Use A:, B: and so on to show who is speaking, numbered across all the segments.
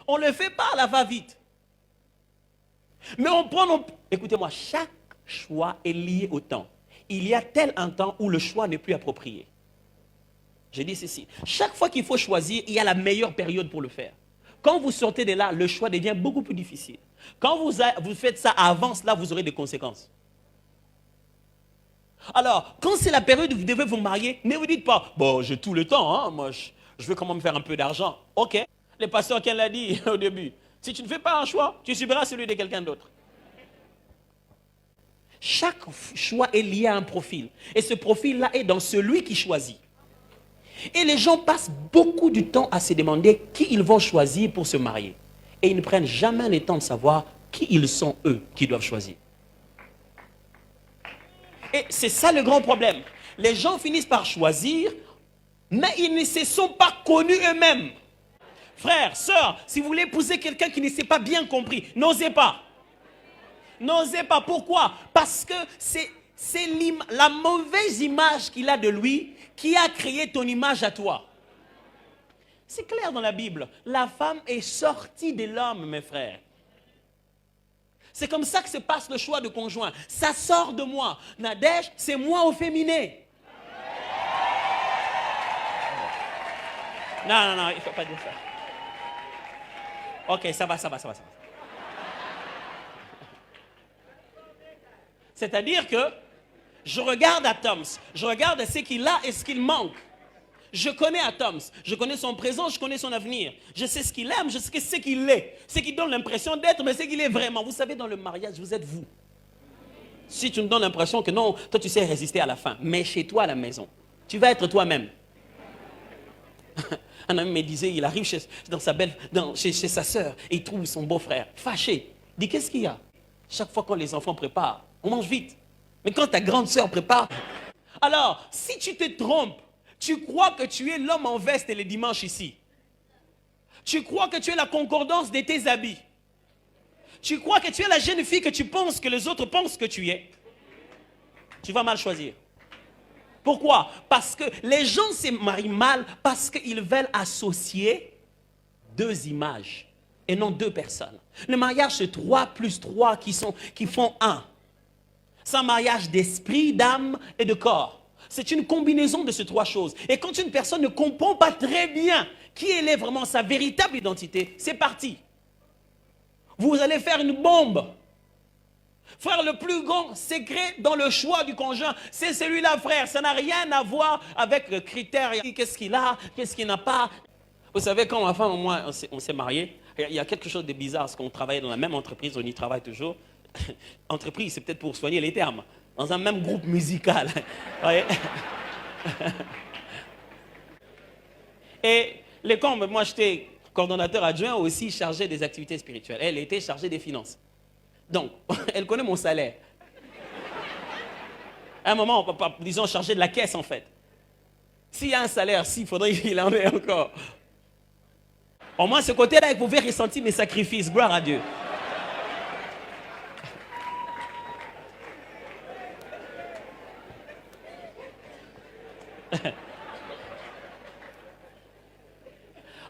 A: On ne le fait pas à la va-vite. Mais écoutez-moi, chaque choix est lié au temps. Il y a tel un temps où le choix n'est plus approprié. Je dis ceci. Chaque fois qu'il faut choisir, il y a la meilleure période pour le faire. Quand vous sortez de là, le choix devient beaucoup plus difficile. Quand vous faites ça avant cela, vous aurez des conséquences. Alors, quand c'est la période où vous devez vous marier, ne vous dites pas, bon, j'ai tout le temps, hein, moi, je veux quand même faire un peu d'argent. Ok, le pasteur Ken l'a dit au début. Si tu ne fais pas un choix, tu subiras celui de quelqu'un d'autre. Chaque choix est lié à un profil. Et ce profil-là est dans celui qui choisit. Et les gens passent beaucoup de temps à se demander qui ils vont choisir pour se marier. Et ils ne prennent jamais le temps de savoir qui ils sont eux qui doivent choisir. Et c'est ça le grand problème. Les gens finissent par choisir, mais ils ne se sont pas connus eux-mêmes. Frères, sœurs, si vous voulez épouser quelqu'un qui ne s'est pas bien compris, n'osez pas. N'osez pas. Pourquoi? Parce que c'est la mauvaise image qu'il a de lui qui a créé ton image à toi. C'est clair dans la Bible. La femme est sortie de l'homme, mes frères. C'est comme ça que se passe le choix de conjoint. Ça sort de moi. Nadège, c'est moi au féminin. Non, il ne faut pas dire ça. Ok, ça va. C'est-à-dire que je regarde à Toms, je regarde ce qu'il a et ce qu'il manque. Je connais à Toms, je connais son présent, je connais son avenir. Je sais ce qu'il aime, je sais ce qu'il est. Ce qui donne l'impression d'être, mais ce qu'il est vraiment. Vous savez, dans le mariage, vous êtes vous. Si tu me donnes l'impression que non, toi tu sais résister à la fin, mais chez toi à la maison, tu vas être toi-même. Un ami me disait, il arrive chez sa sœur et il trouve son beau-frère fâché. Il dit, qu'est-ce qu'il y a? Chaque fois que les enfants préparent, on mange vite. Mais quand ta grande sœur prépare... Alors, si tu te trompes, tu crois que tu es l'homme en veste le dimanche ici. Tu crois que tu es la concordance de tes habits. Tu crois que tu es la jeune fille que tu penses que les autres pensent que tu es. Tu vas mal choisir. Pourquoi? Parce que les gens se marient mal parce qu'ils veulent associer deux images et non deux personnes. Le mariage, c'est 3 plus 3 qui font un. C'est un mariage d'esprit, d'âme et de corps. C'est une combinaison de ces 3 choses. Et quand une personne ne comprend pas très bien qui elle est vraiment, sa véritable identité, c'est parti. Vous allez faire une bombe. Frère, le plus grand secret dans le choix du conjoint, c'est celui-là, frère. Ça n'a rien à voir avec le critère. Qu'est-ce qu'il a, qu'est-ce qu'il n'a pas. Vous savez, quand ma femme et moi, on s'est mariés, il y a quelque chose de bizarre, parce qu'on travaillait dans la même entreprise, on y travaille toujours. Entreprise, c'est peut-être pour soigner les termes. Dans un même groupe musical. Et moi j'étais coordonnateur adjoint aussi chargé des activités spirituelles. Elle était chargée des finances. Donc, elle connaît mon salaire. À un moment, disons, chargé de la caisse en fait. S'il y a un salaire, il faudrait qu'il en ait encore. Au moins, ce côté-là, vous pouvez ressentir mes sacrifices. Gloire à Dieu.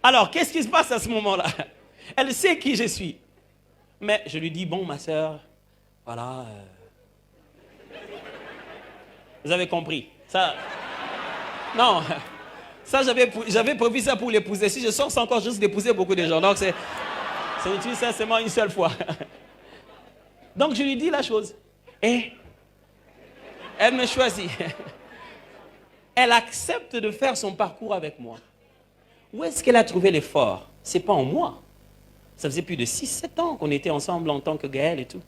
A: Alors, qu'est-ce qui se passe à ce moment-là? Elle sait qui je suis. Mais je lui dis, bon, ma soeur, voilà. Vous avez compris. Ça, non, ça, j'avais prévu ça pour l'épouser. Si je sors, c'est encore juste d'épouser beaucoup de gens. Donc, c'est utile sincèrement une seule fois. Donc, je lui dis la chose. Et elle me choisit. Elle accepte de faire son parcours avec moi. Où est-ce qu'elle a trouvé l'effort? Ce n'est pas en moi. Ça faisait plus de 6-7 ans qu'on était ensemble en tant que Gaël et tout.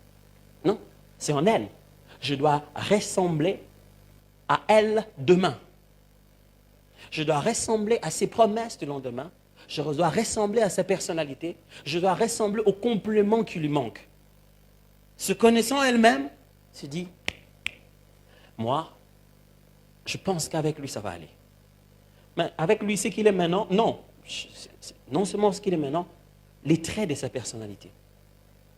A: Non, c'est en elle. Je dois ressembler à elle demain. Je dois ressembler à ses promesses du lendemain. Je dois ressembler à sa personnalité. Je dois ressembler au complément qui lui manque. Se connaissant elle-même, se dit, moi, je pense qu'avec lui, ça va aller. Mais avec lui, ce qu'il est maintenant, non. Non seulement ce qu'il est maintenant, les traits de sa personnalité.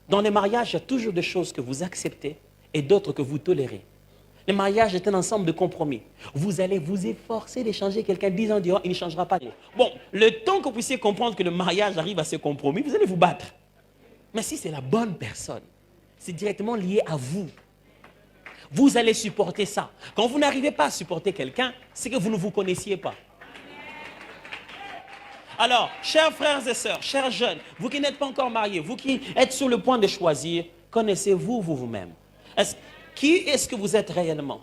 A: Dans les mariages, il y a toujours des choses que vous acceptez et d'autres que vous tolérez. Le mariage est un ensemble de compromis. Vous allez vous efforcer d'échanger quelqu'un 10 ans durant, il ne changera pas. Bon, le temps que vous puissiez comprendre que le mariage arrive à ce compromis, vous allez vous battre. Mais si c'est la bonne personne, c'est directement lié à vous. Vous allez supporter ça. Quand vous n'arrivez pas à supporter quelqu'un, c'est que vous ne vous connaissiez pas. Alors, chers frères et sœurs, chers jeunes, vous qui n'êtes pas encore mariés, vous qui êtes sur le point de choisir, connaissez-vous vous-même? Qui est-ce que vous êtes réellement?